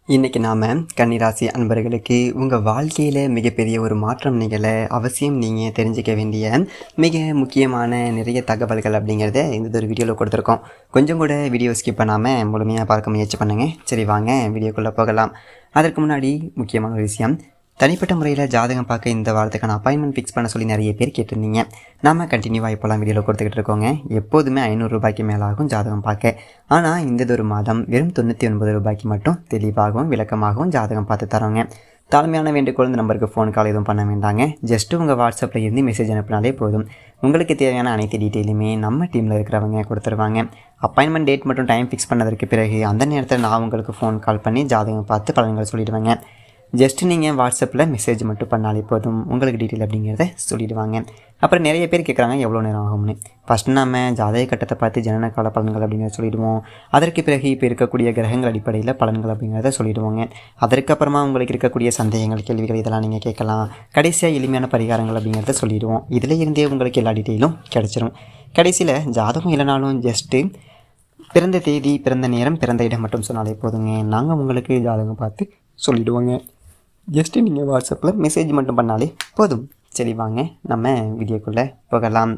இன்றைக்கி நாம் கன்னிராசி அன்பர்களுக்கு உங்கள் வாழ்க்கையில் மிகப்பெரிய ஒரு மாற்றம் நிகழ அவசியம் நீங்கள் தெரிஞ்சிக்க வேண்டிய மிக முக்கியமான நிறைய தகவல்கள் அப்படிங்கிறத இந்த ஒரு வீடியோவில் கொடுத்துருக்கோம். கொஞ்சம் கூட வீடியோ ஸ்கிப் பண்ணாமல் முழுமையாக பார்க்க முயற்சி பண்ணுங்கள். சரி, வாங்க வீடியோக்குள்ளே போகலாம். அதற்கு முன்னாடி முக்கியமான ஒரு விஷயம், தனிப்பட்ட முறையில் ஜாதகம் பார்க்க இந்த வாரத்துக்கான அப்பாயின்மெண்ட் ஃபிக்ஸ் பண்ண சொல்லி நிறைய பேர் கேட்டிருந்தீங்க. நாம் கண்டினியூவாக இப்போலாம் வீடியோவில் கொடுத்துக்கிட்டு இருக்கோங்க. எப்போதுமே 500 ரூபாய்க்கு மேலாகும் ஜாதகம் பார்க்க. ஆனால் இந்த ஒரு மாதம் வெறும் 99 ரூபாய்க்கு மட்டும் தெளிவாகவும் விளக்கமாகவும் ஜாதகம் பார்த்து தரோங்க. தாழ்மையான வேண்டுகோள், இந்த நம்பருக்கு ஃபோன் கால் எதுவும் பண்ண வேண்டாங்க. ஜஸ்ட்டு உங்கள் வாட்ஸ்அப்பில் இருந்து மெசேஜ் அனுப்பினாலே போதும். உங்களுக்கு தேவையான அனைத்து டீட்டெயிலுமே நம்ம டீமில் இருக்கிறவங்க கொடுத்துருவாங்க. அப்பாயின்மெண்ட் டேட் மற்றும் டைம் ஃபிக்ஸ் பண்ணதற்கு பிறகு அந்த நேரத்தில் நான் உங்களுக்கு ஃபோன் கால் பண்ணி ஜாதகம் பார்த்து பலன்கள் சொல்லிடுவேங்க. ஜஸ்ட்டு நீங்கள் வாட்ஸ்அப்பில் மெசேஜ் மட்டும் பண்ணாலே போதும், உங்களுக்கு டீட்டெயில் அப்படிங்கிறத சொல்லிவிடுவாங்க. அப்புறம் நிறைய பேர் கேட்குறாங்க எவ்வளோ நேரம் ஆகும்னு. ஃபஸ்ட்டு நம்ம ஜாதக கட்டத்தை பார்த்து ஜனன கால பலன்கள் அப்படிங்கிறத சொல்லிவிடுவோம். அதற்கு பிறகு இப்போ இருக்கக்கூடிய கிரகங்கள் அடிப்படையில் பலன்கள் அப்படிங்கிறத சொல்லிவிடுவோங்க. அதற்கப்புறமா உங்களுக்கு இருக்கக்கூடிய சந்தேகங்கள், கேள்விகள் இதெல்லாம் நீங்கள் கேட்கலாம். கடைசியாக எளிமையான பரிகாரங்கள் அப்படிங்கிறத சொல்லிவிடுவோம். இதில் இருந்தே உங்களுக்கு எல்லா டீட்டெயிலும் கிடச்சிரும். கடைசியில் ஜாதகம் இல்லைனாலும் ஜஸ்ட்டு பிறந்த தேதி, பிறந்த நேரம், பிறந்த இடம் மட்டும் சொன்னாலே போதுங்க. நாங்கள் உங்களுக்கு ஜாதகம் பார்த்து சொல்லிவிடுவோங்க. ஜஸ்ட்டு நீங்கள் வாட்ஸ்அப்பில் மெசேஜ் மட்டும் பண்ணாலே போதும். சரி, வாங்க நம்ம வீடியோக்குள்ளே போகலாம்.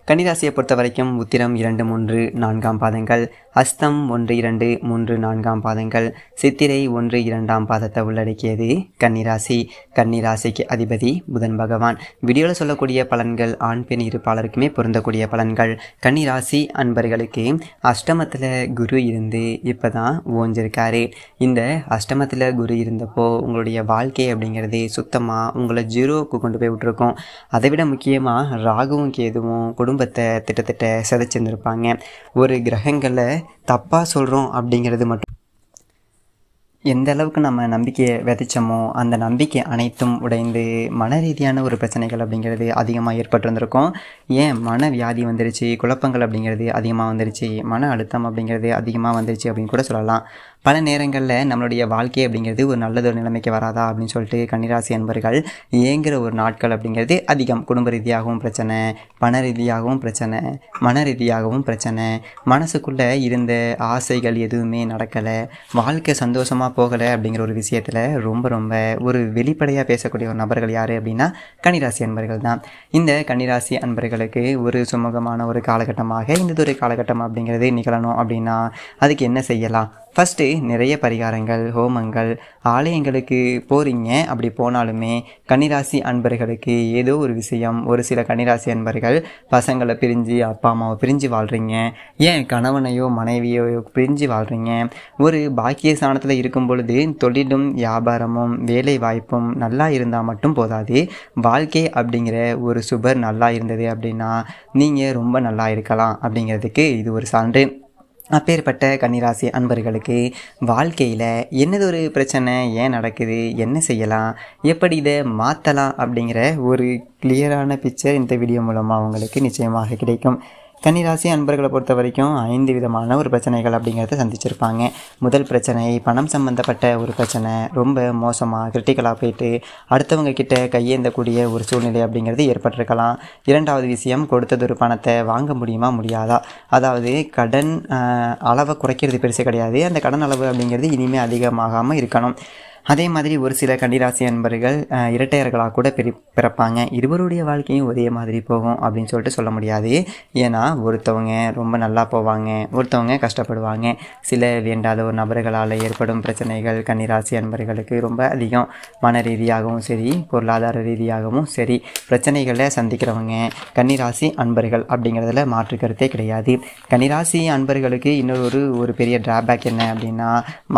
கன்னிராசியை பொறுத்த வரைக்கும் உத்திரம் 2, 3, 4 பாதங்கள், அஸ்தம் 1, 2, 3, 4 பாதங்கள், சித்திரை 1, 2 பாதத்தை உள்ளடக்கியது கன்னிராசிக்கு அதிபதி புதன் பகவான். வீடியோவில் சொல்லக்கூடிய பலன்கள் ஆண் பெண் இருப்பாளருக்குமே பொருந்தக்கூடிய பலன்கள். கன்னிராசி அன்பர்களுக்கு அஷ்டமத்தில் குரு இருந்து இப்போ தான் ஓஞ்சிருக்காரு. இந்த அஷ்டமத்தில் குரு இருந்தப்போ உங்களுடைய வாழ்க்கை அப்படிங்கிறது சுத்தமாக உங்களை ஜீரோவுக்கு கொண்டு போய் விட்டுருக்கோம். அதை விட முக்கியமாக ராகுவும் கேதுவும் குடும்பத்தை திட்டத்திட்ட சிதைச்சிருந்துருப்பாங்க. ஒரு கிரகங்களை தப்பாக சொல்கிறோம் அப்படிங்கிறது மட்டும் எந்த அளவுக்கு நம்ம நம்பிக்கையை விதைச்சோமோ அந்த நம்பிக்கை அனைத்தும் உடைந்து மன ரீதியான ஒரு பிரச்சனைகள் அப்படிங்கிறது அதிகமாக ஏற்பட்டிருந்திருக்கும். ஏன் மன வியாதி வந்துருச்சு, குழப்பங்கள் அப்படிங்கிறது அதிகமாக வந்துருச்சு, மன அழுத்தம் அப்படிங்கிறது அதிகமாக வந்துருச்சு அப்படின்னு கூட சொல்லலாம். பல நேரங்களில் நம்மளுடைய வாழ்க்கை அப்படிங்கிறது ஒரு நல்லதொரு நிலைமைக்கு வராதா அப்படின்னு சொல்லிட்டு கன்னிராசி அன்பர்கள் ஏங்குகிற ஒரு நாட்கள் அப்படிங்கிறது அதிகம். குடும்ப ரீதியாகவும் பிரச்சனை, பண ரீதியாகவும் பிரச்சனை, மன ரீதியாகவும் பிரச்சனை, மனசுக்குள்ளே இருந்த ஆசைகள் எதுவுமே நடக்கலை, வாழ்க்கை சந்தோஷமாக போகலை அப்படிங்கிற ஒரு விஷயத்தில் ரொம்ப ஒரு வெளிப்படையாக பேசக்கூடிய ஒரு நபர்கள் யார் அப்படின்னா கன்னிராசி அன்பர்கள் தான். இந்த கன்னிராசி அன்பர்களுக்கு ஒரு சுமூகமான ஒரு காலகட்டமாக இந்த ஒரு காலகட்டம் அப்படிங்கிறது நிகழணும் அப்படின்னா அதுக்கு என்ன செய்யலாம்? ஃபஸ்ட்டு நிறைய பரிகாரங்கள், ஹோமங்கள், ஆலயங்களுக்கு போகிறீங்க. அப்படி போனாலுமே கன்னிராசி அன்பர்களுக்கு ஏதோ ஒரு விஷயம், ஒரு சில கன்னிராசி அன்பர்கள் பசங்களை பிரிஞ்சு, அப்பா அம்மாவை பிரிஞ்சு வாழ்கிறீங்க, ஏன் கணவனையோ மனைவியோ பிரிஞ்சு வாழ்கிறீங்க. ஒரு பாக்கிய ஸ்தானத்தில் இருக்கும் பொழுது தொழிலும் வியாபாரமும் வேலை வாய்ப்பும் நல்லா இருந்தால் மட்டும் போதாது. வாழ்க்கை அப்படிங்கிற ஒரு சுபர் நல்லா இருந்தது அப்படின்னா நீங்கள் ரொம்ப நல்லா இருக்கலாம் அப்படிங்கிறதுக்கு இது ஒரு சான்று. அப்பேற்பட்ட கன்னிராசி அன்பர்களுக்கு வாழ்க்கையில் என்னது ஒரு பிரச்சனை, ஏன் நடக்குது, என்ன செய்யலாம், எப்படி இதை மாற்றலாம் அப்படிங்கிற ஒரு கிளியரான பிக்சர் இந்த வீடியோ மூலமாக உங்களுக்கு நிச்சயமாக கிடைக்கும். கன்னிராசி அன்பர்களை பொறுத்த வரைக்கும் 5 விதமான ஒரு பிரச்சனைகள் அப்படிங்கிறத சந்திச்சிருப்பாங்க. முதல் பிரச்சனை பணம் சம்பந்தப்பட்ட ஒரு பிரச்சனை, ரொம்ப மோசமாக கிரிட்டிக்கலாக போயிட்டு அடுத்தவங்க கிட்ட கையேந்தக்கூடிய ஒரு சூழ்நிலை அப்படிங்கிறது ஏற்பட்டிருக்கலாம். இரண்டாவது விஷயம், கொடுத்தது ஒரு பணத்தை வாங்க முடியுமா முடியாதா, அதாவது கடன் அளவை குறைக்கிறது பெருசு கிடையாது, அந்த கடன் அளவு அப்படிங்கிறது இனிமேல் அதிகமாகாமல் இருக்கணும். அதே மாதிரி ஒரு சில கன்னிராசி அன்பர்கள் இரட்டையர்களாக கூட பிறப்பாங்க. இருவருடைய வாழ்க்கையும் ஒரே மாதிரி போகும் அப்படின்னு சொல்லிட்டு சொல்ல முடியாது. ஏன்னா ஒருத்தவங்க ரொம்ப நல்லா போவாங்க, ஒருத்தவங்க கஷ்டப்படுவாங்க. சில வேண்டாத ஒரு நபர்களால் ஏற்படும் பிரச்சனைகள் கன்னிராசி அன்பர்களுக்கு ரொம்ப அதிகம். மன ரீதியாகவும் சரி, பொருளாதார ரீதியாகவும் சரி, பிரச்சனைகளை சந்திக்கிறவங்க கன்னிராசி அன்பர்கள் அப்படிங்கிறதுல மாற்று கருத்தே கிடையாது. கன்னிராசி அன்பர்களுக்கு இன்னொரு பெரிய டிராபேக் என்ன அப்படின்னா,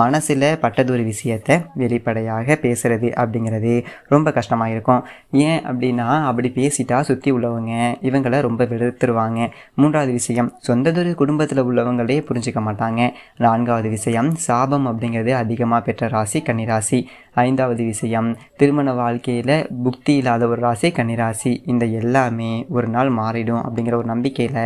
மனசில் பட்டதொரு விஷயத்தை வெளிப்படையாக பேசுகிறது அப்படிங்கிறது ரொம்ப கஷ்டமாக இருக்கும். ஏன் அப்படின்னா அப்படி பேசிட்டா சுற்றி உள்ளவங்க இவங்களை ரொம்ப வெறுத்துருவாங்க. மூன்றாவது விஷயம், சொந்ததொரு குடும்பத்தில் உள்ளவங்களே புரிஞ்சிக்க மாட்டாங்க. நான்காவது விஷயம், சாபம் அப்படிங்கிறது அதிகமாக பெற்ற ராசி கன்னிராசி. ஐந்தாவது விஷயம், திருமண வாழ்க்கையில் புக்தி இல்லாத ஒரு ராசி கன்னிராசி. இந்த எல்லாமே ஒரு நாள் மாறிடும் அப்படிங்கிற ஒரு நம்பிக்கையில்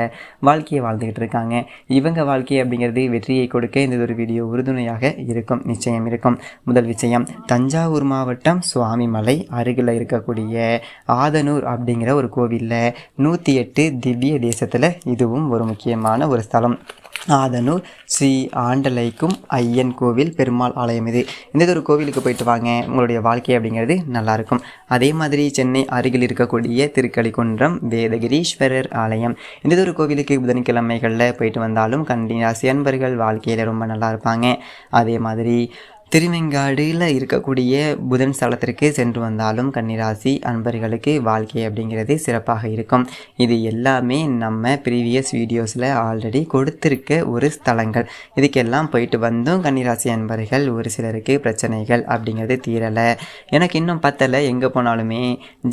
வாழ்க்கையை வாழ்ந்துக்கிட்டு இருக்காங்க. இவங்க வாழ்க்கை அப்படிங்கிறது வெற்றியை கொடுக்க இந்த ஒரு வீடியோ உறுதுணையாக இருக்கும், நிச்சயம் இருக்கும். முதல் விஷயம், தஞ்சாவூர் மாவட்டம் சுவாமிமலை அருகில் இருக்கக்கூடிய ஆதனூர் அப்படிங்கிற ஒரு கோவிலில் 108 திவ்ய தேசத்தில் இதுவும் ஒரு முக்கியமான ஒரு ஸ்தலம். ஆதனூர் ஸ்ரீ ஆண்டலைக்கும் ஐயன் கோவில் பெருமாள் ஆலயம் இது. இந்த ஒரு கோவிலுக்கு போயிட்டு வாங்க, உங்களுடைய வாழ்க்கை அப்படிங்கிறது நல்லாயிருக்கும். அதே மாதிரி சென்னை அருகில் இருக்கக்கூடிய திருக்கலிக்குன்றம் வேதகிரீஸ்வரர் ஆலயம். இந்த ஒரு கோவிலுக்கு புதன்கிழமைகளில் போயிட்டு வந்தாலும் கன்னிராசி அன்பர்கள் வாழ்க்கையில் ரொம்ப நல்லா இருப்பாங்க. அதே மாதிரி திருவெங்காடில் இருக்கக்கூடிய புதன் ஸ்தலத்திற்கு சென்று வந்தாலும் கன்னிராசி அன்பர்களுக்கு வாழ்க்கை அப்படிங்கிறது சிறப்பாக இருக்கும். இது எல்லாமே நம்ம ப்ரீவியஸ் வீடியோஸில் ஆல்ரெடி கொடுத்துருக்க ஒரு ஸ்தலங்கள். இதுக்கெல்லாம் போயிட்டு வந்தும் கன்னிராசி அன்பர்கள் ஒரு சிலருக்கு பிரச்சனைகள் அப்படிங்கிறது தீரலை. எனக்கு இன்னும் பத்தலை, எங்கே போனாலுமே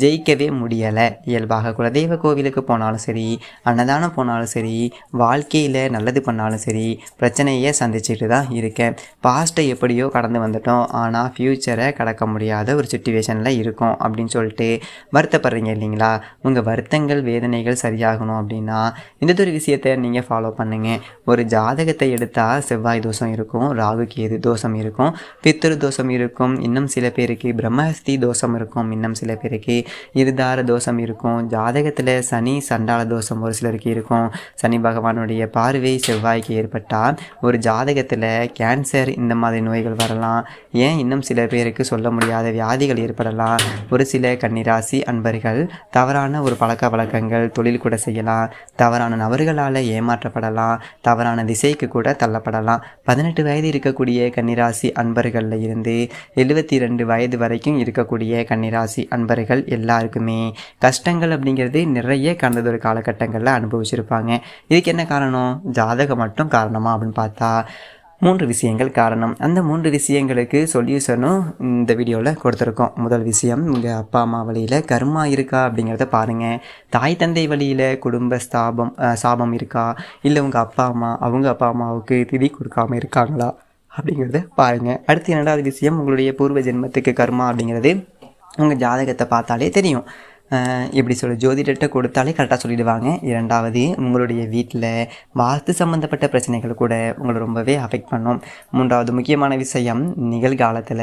ஜெயிக்கவே முடியலை. இயல்பாக குலதெய்வ கோவிலுக்கு போனாலும் சரி, அன்னதானம் போனாலும் சரி, வாழ்க்கையில் நல்லது பண்ணாலும் சரி, பிரச்சனையை சந்திச்சுட்டு தான் இருக்கேன். பாஸ்ட்டை எப்படியோ கடந்து வந்துட்டோம், ஆனால் ஃப்யூச்சரை கடக்க முடியாத ஒரு சுச்சுவேஷனில் இருக்கும் அப்படின்னு சொல்லிட்டு வருத்தப்படுறீங்க இல்லைங்களா? உங்கள் வருத்தங்கள் வேதனைகள் சரியாகணும் அப்படின்னா இந்த ஒரு விஷயத்தை நீங்கள் ஃபாலோ பண்ணுங்கள். ஒரு ஜாதகத்தை எடுத்தால் செவ்வாய் தோஷம் இருக்கும், ராகு கேது தோஷம் இருக்கும், பித்ரு தோஷம் இருக்கும், இன்னும் சில பேருக்கு பிரம்மஹஸ்தி தோஷம் இருக்கும், இன்னும் சில பேருக்கு இருதார தோஷம் இருக்கும். ஜாதகத்தில் சனி சண்டாள தோஷம் ஒரு சிலருக்கு இருக்கும். சனி பகவானுடைய பார்வை செவ்வாய்க்கு ஏற்பட்டால் ஒரு ஜாதகத்தில் கேன்சர் இந்த மாதிரி நோய்கள் வரலாம். ஏன் இன்னும் சில பேருக்கு சொல்ல முடியாத வியாதிகள் ஏற்படலாம். ஒரு சில கன்னிராசி அன்பர்கள் தவறான ஒரு பழக்க வழக்கங்கள் தொழில் கூட செய்யலாம். தவறான நபர்களால் ஏமாற்றப்படலாம். தவறான திசைக்கு கூட தள்ளப்படலாம். 18 வயது இருக்கக்கூடிய கன்னிராசி அன்பர்களில் இருந்து 72 வயது வரைக்கும் இருக்கக்கூடிய கன்னிராசி அன்பர்கள் எல்லாருக்குமே கஷ்டங்கள் அப்படிங்கிறது நிறைய கடந்ததொரு காலகட்டங்களில் அனுபவிச்சிருப்பாங்க. இதுக்கு என்ன காரணம்? ஜாதகம் மட்டும் காரணமா அப்படின்னு பார்த்தா 3 விஷயங்கள் காரணம். அந்த 3 விஷயங்களுக்கு சொல்யூஷனும் இந்த வீடியோவில் கொடுத்துருக்கோம். முதல் விஷயம், உங்கள் அப்பா அம்மா வழியில் கர்மா இருக்கா அப்படிங்கிறத பாருங்கள். தாய் தந்தை வழியில் குடும்ப சாபம் இருக்கா, இல்லை உங்கள் அப்பா அம்மா அவங்க அப்பா அம்மாவுக்கு திதி கொடுக்காமல் இருக்காங்களா அப்படிங்கிறத பாருங்கள். அடுத்து 2வது விஷயம், உங்களுடைய பூர்வ ஜென்மத்துக்கு கர்மா அப்படிங்கிறது உங்கள் ஜாதகத்தை பார்த்தாலே தெரியும். எப்படி சொல்ல, ஜோதிடத்தை கொடுத்தாலே கரெக்டாக சொல்லிடுவாங்க. 2வது, உங்களுடைய வீட்டில் வாஸ்து சம்மந்தப்பட்ட பிரச்சனைகள் கூட உங்களை ரொம்பவே அஃபெக்ட் பண்ணும். 3வது முக்கியமான விஷயம், நிகழ்காலத்தில்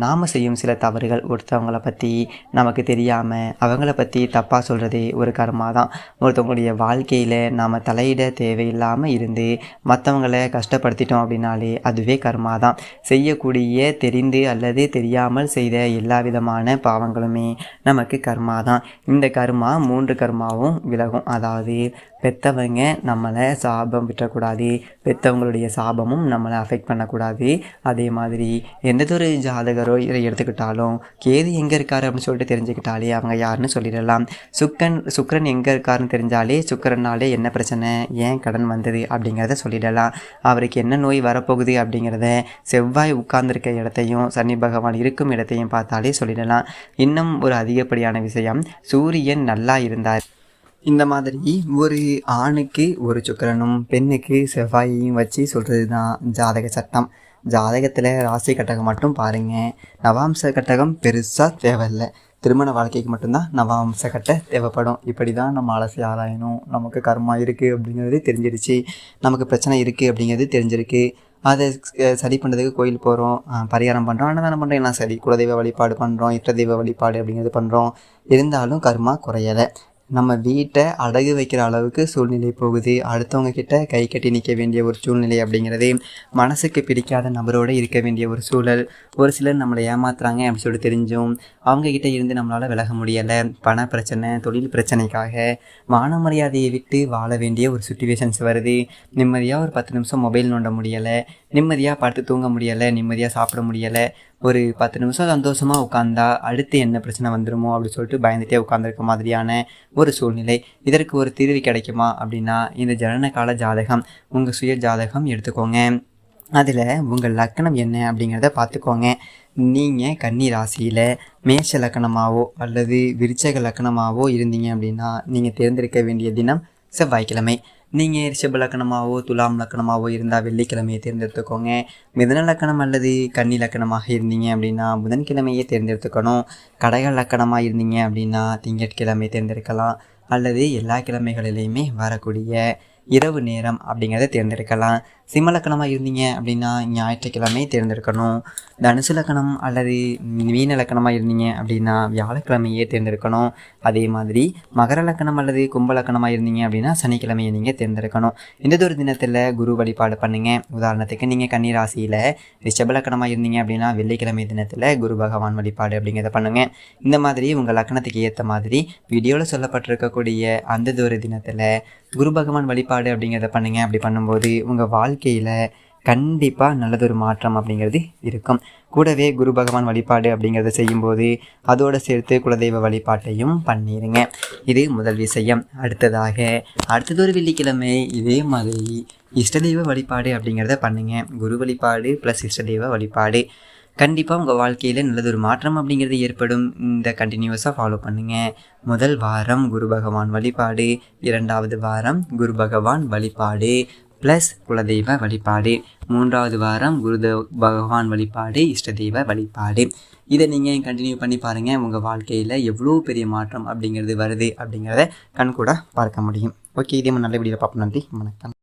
நாம் செய்யும் சில தவறுகள், ஒருத்தவங்களை பற்றி நமக்கு தெரியாமல் அவங்கள பற்றி தப்பாக சொல்கிறது ஒரு கர்மா தான். ஒருத்தவங்களுடைய வாழ்க்கையில் நாம் தலையிட தேவையில்லாமல் இருந்து மற்றவங்களை கஷ்டப்படுத்திட்டோம் அப்படின்னாலே அதுவே கர்மா தான். செய்யக்கூடிய தெரிந்து அல்லது தெரியாமல் செய்த எல்லா விதமான பாவங்களுமே நமக்கு கர்மா தான். இந்த கர்மா 3 கர்மாவும் விலகும். அதாவது பெற்றவங்க நம்மளை சாபம் விட்டுறக்கூடாது, பெற்றவங்களுடைய சாபமும் நம்மளை அஃபெக்ட் பண்ணக்கூடாது. அதே மாதிரி எந்ததொரு ஜாதகரோ இதை எடுத்துக்கிட்டாலும் கேது எங்கே இருக்காரு அப்படின்னு சொல்லிட்டு தெரிஞ்சுக்கிட்டாலே அவங்க யாருன்னு சொல்லிடலாம். சுக்கரன் எங்கே இருக்காருன்னு தெரிஞ்சாலே சுக்கரனாலே என்ன பிரச்சனை, ஏன் கடன் வந்தது அப்படிங்கிறத சொல்லிடலாம். அவருக்கு என்ன நோய் வரப்போகுது அப்படிங்கிறத செவ்வாய் உட்கார்ந்துருக்க இடத்தையும் சனி பகவான் இருக்கும் இடத்தையும் பார்த்தாலே சொல்லிடலாம். இன்னும் ஒரு அதிகப்படியான விஷயம், சூரியன் நல்லா இருந்தார். இந்த மாதிரி ஒரு ஆணுக்கு ஒரு சுக்கிரனும் பெண்ணுக்கு செவ்வாயையும் வச்சு சொல்கிறது தான் ஜாதக சட்டம். ஜாதகத்தில் ராசி கட்டகம் மட்டும் பாருங்கள். நவாம்ச கட்டகம் பெருசாக தேவையில்லை. திருமண வாழ்க்கைக்கு மட்டும்தான் நவாம்ச கட்ட தேவைப்படும். இப்படி தான் நம்ம அலசி ஆராயணும். நமக்கு கர்மா இருக்குது அப்படிங்கிறது தெரிஞ்சிருச்சு, நமக்கு பிரச்சனை இருக்குது அப்படிங்கிறது தெரிஞ்சிருக்கு. அதை சரி பண்ணுறதுக்கு கோயில் போகிறோம், பரிகாரம் பண்ணுறோம், அன்னதானம் பண்ணுறோம், எல்லாம் சரி. குலதெய்வ வழிபாடு பண்ணுறோம், இஷ்ட தெய்வ வழிபாடு அப்படிங்கிறது பண்ணுறோம். இருந்தாலும் கர்மா குறையலை. நம்ம வீட்டை அடகு வைக்கிற அளவுக்கு சூழ்நிலை போகுது. அடுத்தவங்க கிட்ட கை கட்டி நிற்க வேண்டிய ஒரு சூழ்நிலை அப்படிங்கிறது, மனசுக்கு பிடிக்காத நபரோடு இருக்க வேண்டிய ஒரு சூழல். ஒரு சிலர் நம்மளை ஏமாத்துறாங்க அப்படின்னு சொல்லிட்டு தெரிஞ்சும் அவங்கக்கிட்ட இருந்து நம்மளால் விலக முடியலை. பண பிரச்சனை, தொழில் பிரச்சனைக்காக மான மரியாதையை விட்டு வாழ வேண்டிய ஒரு சுச்சுவேஷன்ஸ் வருது. நிம்மதியாக ஒரு 10 நிமிஷம் மொபைல் நோண்ட முடியலை, நிம்மதியாக படுத்து தூங்க முடியலை, நிம்மதியாக சாப்பிட முடியலை. ஒரு 10 நிமிஷம் சந்தோஷமாக உட்காந்தா அடுத்து என்ன பிரச்சனை வந்துடுமோ அப்படின்னு சொல்லிட்டு பயந்துகிட்டே உட்காந்துருக்க மாதிரியான ஒரு சூழ்நிலை. இதற்கு ஒரு தீர்வு கிடைக்குமா அப்படின்னா இந்த ஜனன கால ஜாதகம், உங்கள் சுய ஜாதகம் எடுத்துக்கோங்க. அதில் உங்கள் லக்கணம் என்ன அப்படிங்கிறத பார்த்துக்கோங்க. நீங்கள் கன்னி ராசியில் மேஷ லக்கணமாகவோ அல்லது விருச்சக லக்கணமாகவோ இருந்தீங்க அப்படின்னா நீங்கள் தேர்ந்தெடுக்க வேண்டிய தினம் செவ்வாய்க்கிழமை. நீங்கள் ரிஷப லக்கணமாகவோ துலாம் லக்கணமாகவோ இருந்தால் வெள்ளிக்கிழமையை தேர்ந்தெடுத்துக்கோங்க. மிதுன லக்கணம் அல்லது கன்னி லக்கணமாக இருந்தீங்க அப்படின்னா புதன்கிழமையை தேர்ந்தெடுத்துக்கணும். கடக லக்கணமாக இருந்தீங்க அப்படின்னா திங்கட்கிழமை தேர்ந்தெடுக்கலாம். அல்லது எல்லா கிழமைகளிலையுமே வரக்கூடிய இரவு நேரம் அப்படிங்கிறத தேர்ந்தெடுக்கலாம். சிம்ம லக்கணமாக இருந்தீங்க அப்படின்னா ஞாயிற்றுக்கிழமை தேர்ந்தெடுக்கணும். தனுசு லக்கணம் அல்லது மீன லக்கணமாக இருந்தீங்க அப்படின்னா வியாழக்கிழமையே தேர்ந்தெடுக்கணும். அதே மாதிரி மகர லக்கணம் அல்லது கும்ப லக்கணமாக இருந்தீங்க அப்படின்னா சனிக்கிழமையை நீங்கள் தேர்ந்தெடுக்கணும். இந்த ஒரு தினத்தில் குரு வழிபாடு பண்ணுங்கள். உதாரணத்துக்கு நீங்கள் கன்னிராசியில் ரிஷப லக்கணமாக இருந்தீங்க அப்படின்னா வெள்ளிக்கிழமை தினத்தில் குரு பகவான் வழிபாடு அப்படிங்கிறத பண்ணுங்கள். இந்த மாதிரி உங்கள் லக்கணத்துக்கு ஏற்ற மாதிரி வீடியோவில் சொல்லப்பட்டிருக்கக்கூடிய அந்த ஒரு தினத்தில் குரு பகவான் வழிபாடு அப்படிங்கிறத பண்ணுங்கள். அப்படி பண்ணும்போது உங்கள் வாழ்க்கையில் கண்டிப்பாக நல்லதொரு மாற்றம் அப்படிங்கிறது இருக்கும். கூடவே குரு பகவான் வழிபாடு அப்படிங்கிறத செய்யும்போது அதோடு சேர்த்து குலதெய்வ வழிபாட்டையும் பண்ணிடுங்க. இது முதல் விஷயம். அடுத்ததொரு வெள்ளிக்கிழமை இதே மாதிரி இஷ்டதெய்வ வழிபாடு அப்படிங்கிறத பண்ணுங்கள். குரு வழிபாடு ப்ளஸ் இஷ்டதெய்வ வழிபாடு கண்டிப்பாக உங்கள் வாழ்க்கையில் நல்லதொரு மாற்றம் அப்படிங்கிறது ஏற்படும். இந்த கண்டினியூஸாக ஃபாலோ பண்ணுங்கள். முதல் வாரம் குரு பகவான் வழிபாடு, 2வது வாரம் குரு பகவான் வழிபாடு ப்ளஸ் குலதெய்வ வழிபாடு, 3வது வாரம் பகவான் வழிபாடு இஷ்டதெய்வ வழிபாடு. இதை நீங்கள் கண்டினியூ பண்ணி பாருங்கள். உங்கள் வாழ்க்கையில் எவ்வளோ பெரிய மாற்றம் அப்படிங்கிறது வருது அப்படிங்கிறத கண்கூட பார்க்க முடியும். ஓகே, இதே மாதிரி நல்ல வீடியோவில் பார்ப்போம். நன்றி, வணக்கம்.